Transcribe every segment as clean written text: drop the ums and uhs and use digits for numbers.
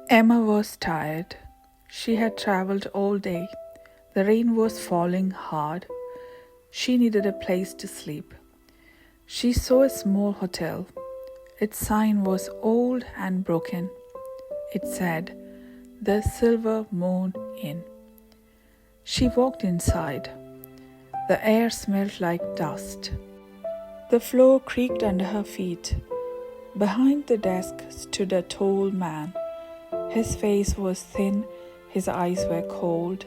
Emma was tired. She had traveled all day. The rain was falling hard. She needed a place to sleep. She saw a small hotel. Its sign was old and broken. It said, "The Silver Moon Inn." She walked inside. The air smelled like dust. The floor creaked under her feet. Behind the desk stood a tall man. His face was thin, his eyes were cold.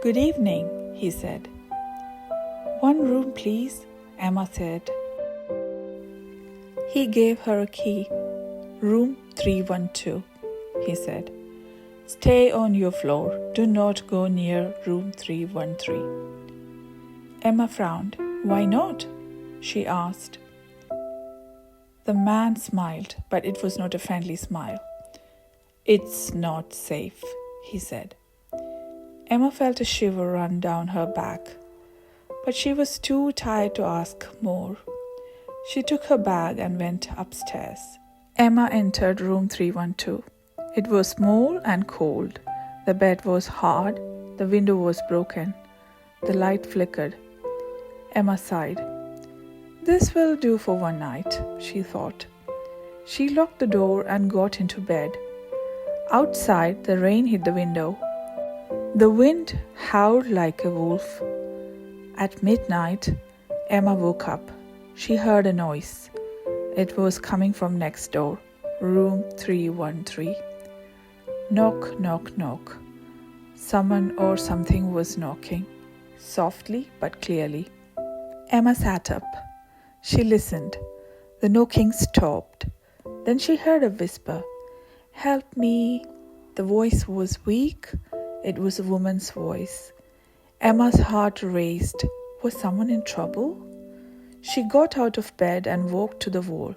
"Good evening," he said. "One room, please," Emma said. He gave her a key. "Room 312, he said. "Stay on your floor. Do not go near room 313. Emma frowned. "Why not?" she asked. The man smiled, but it was not a friendly smile. "It's not safe," he said. Emma felt a shiver run down her back, but she was too tired to ask more. She took her bag and went upstairs. Emma entered room 312. It was small and cold. The bed was hard. The window was broken. The light flickered. Emma sighed. "This will do for one night," she thought. She locked the door and got into bed. Outside, the rain hit the window. The wind howled like a wolf. At midnight, Emma woke up. She heard a noise. It was coming from next door, room 313. Knock, knock, knock. Someone or something was knocking, softly but clearly. Emma sat up. She listened. The knocking stopped. Then she heard a whisper. "Help me." The voice was weak. It was a woman's voice. Emma's heart raced. Was someone in trouble? She got out of bed and walked to the wall.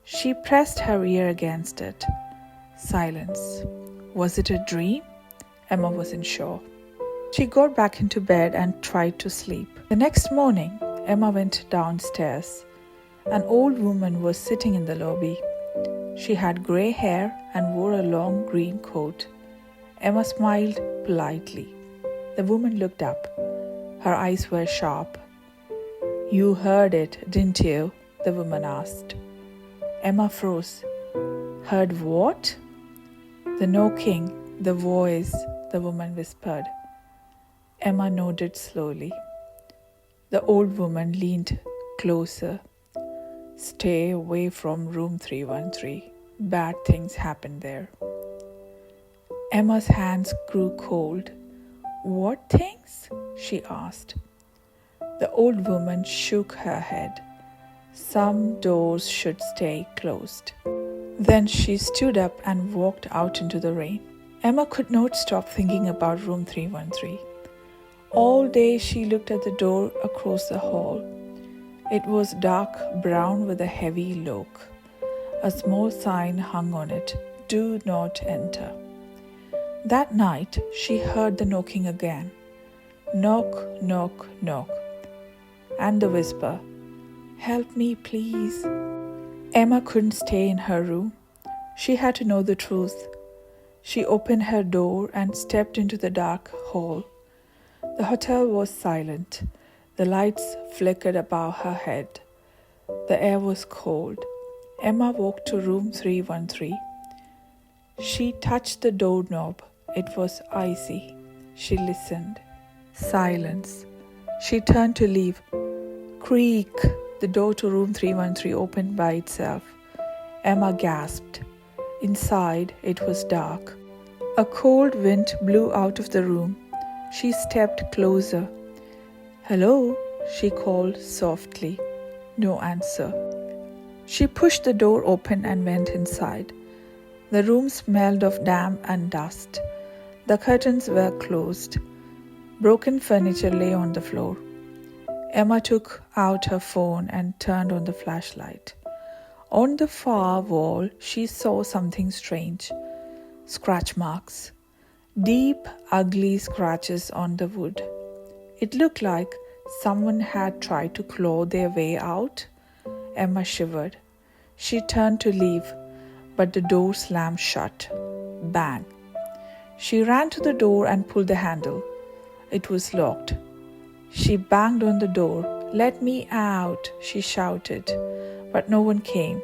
She pressed her ear against it. Silence. Was it a dream? Emma wasn't sure. She got back into bed and tried to sleep. The next morning, Emma went downstairs. An old woman was sitting in the lobby. She had grey hair and wore a long green coat. Emma smiled politely. The woman looked up. Her eyes were sharp. "You heard it, didn't you?" the woman asked. Emma froze. "Heard what?" "The knocking, the voice," the woman whispered. Emma nodded slowly. The old woman leaned closer. "Stay away from room 313. Bad things happen there." Emma's hands grew cold. "What things?" she asked. The old woman shook her head. "Some doors should stay closed." Then she stood up and walked out into the rain. Emma could not stop thinking about room 313. All day she looked at the door across the hall. It was dark brown with a heavy lock. A small sign hung on it, "Do not enter." That night she heard the knocking again. Knock, knock, knock. And the whisper, "Help me, please." Emma couldn't stay in her room. She had to know the truth. She opened her door and stepped into the dark hall. The hotel was silent. The lights flickered above her head. The air was cold. Emma walked to room 313. She touched the doorknob. It was icy. She listened. Silence. She turned to leave. Creak! The door to room 313 opened by itself. Emma gasped. Inside, it was dark. A cold wind blew out of the room. She stepped closer. "Hello," she called softly. No answer. She pushed the door open and went inside. The room smelled of damp and dust. The curtains were closed. Broken furniture lay on the floor. Emma took out her phone and turned on the flashlight. On the far wall, she saw something strange. Scratch marks. Deep, ugly scratches on the wood. It looked like someone had tried to claw their way out. Emma shivered. She turned to leave, but the door slammed shut. Bang! She ran to the door and pulled the handle. It was locked. She banged on the door. "Let me out," she shouted, but no one came.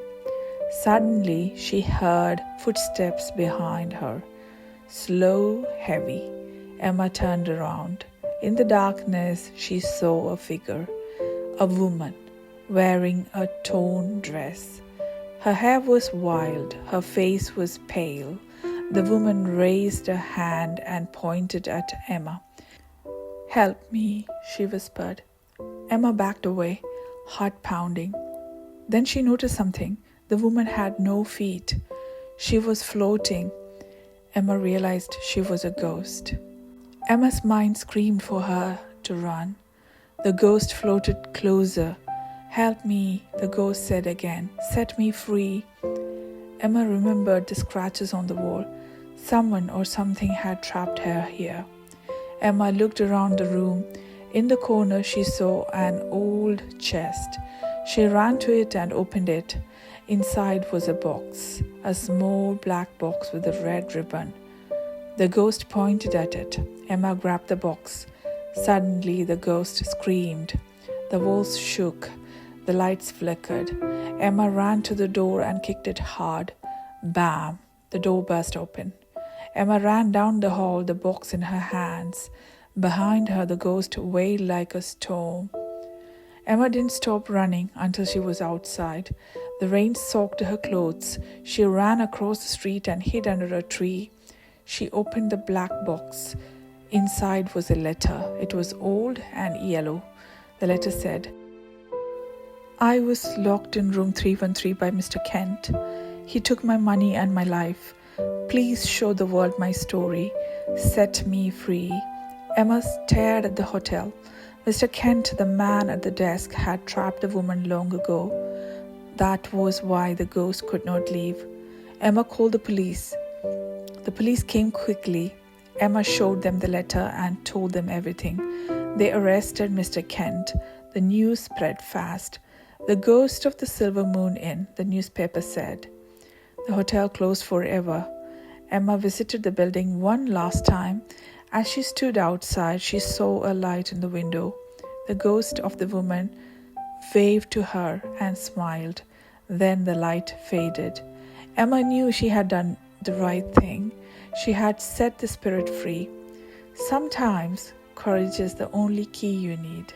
Suddenly, she heard footsteps behind her. Slow, heavy. Emma turned around. In the darkness, she saw a figure, a woman, wearing a torn dress. Her hair was wild, her face was pale. The woman raised a hand and pointed at Emma. "Help me," she whispered. Emma backed away, heart pounding. Then she noticed something. The woman had no feet. She was floating. Emma realized she was a ghost. Emma's mind screamed for her to run. The ghost floated closer. "Help me," the ghost said again. "Set me free." Emma remembered the scratches on the wall. Someone or something had trapped her here. Emma looked around the room. In the corner, she saw an old chest. She ran to it and opened it. Inside was a box, a small black box with a red ribbon. The ghost pointed at it. Emma grabbed the box. Suddenly, the ghost screamed. The walls shook. The lights flickered. Emma ran to the door and kicked it hard. Bam! The door burst open. Emma ran down the hall, the box in her hands. Behind her, the ghost wailed like a storm. Emma didn't stop running until she was outside. The rain soaked her clothes. She ran across the street and hid under a tree. She opened the black box. Inside was a letter. It was old and yellow. The letter said, "I was locked in room 313 by Mr. Kent. He took my money and my life. Please show the world my story. Set me free." Emma stared at the hotel. Mr. Kent, the man at the desk, had trapped the woman long ago. That was why the ghost could not leave. Emma called the police. The police came quickly. Emma showed them the letter and told them everything. They arrested Mr. Kent. The news spread fast. "The ghost of the Silver Moon Inn," the newspaper said. The hotel closed forever. Emma visited the building one last time. As she stood outside, she saw a light in the window. The ghost of the woman waved to her and smiled. Then the light faded. Emma knew she had done the right thing. She had set the spirit free. Sometimes courage is the only key you need.